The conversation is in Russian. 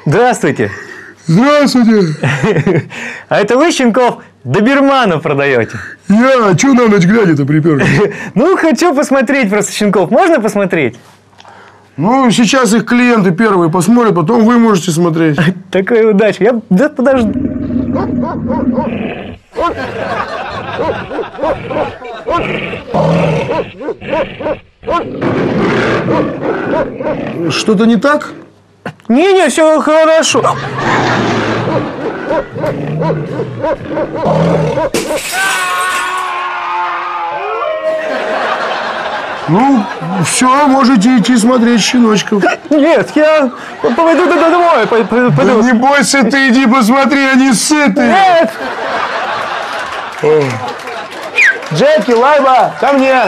Здравствуйте. Здравствуйте. А это вы, щенков, доберманов продаете? Я, что на ночь глядя-то припер? Ну, хочу посмотреть просто щенков. Можно посмотреть? Ну, сейчас их клиенты первые посмотрят, потом вы можете смотреть. Такая удача. Я подожду. Что-то не так? Не, все хорошо. Ну, все, можете идти смотреть щеночков. Нет, я пойду домой. Да не бойся ты, иди посмотри, они сытые. Нет! Джеки, Лайба, ко мне.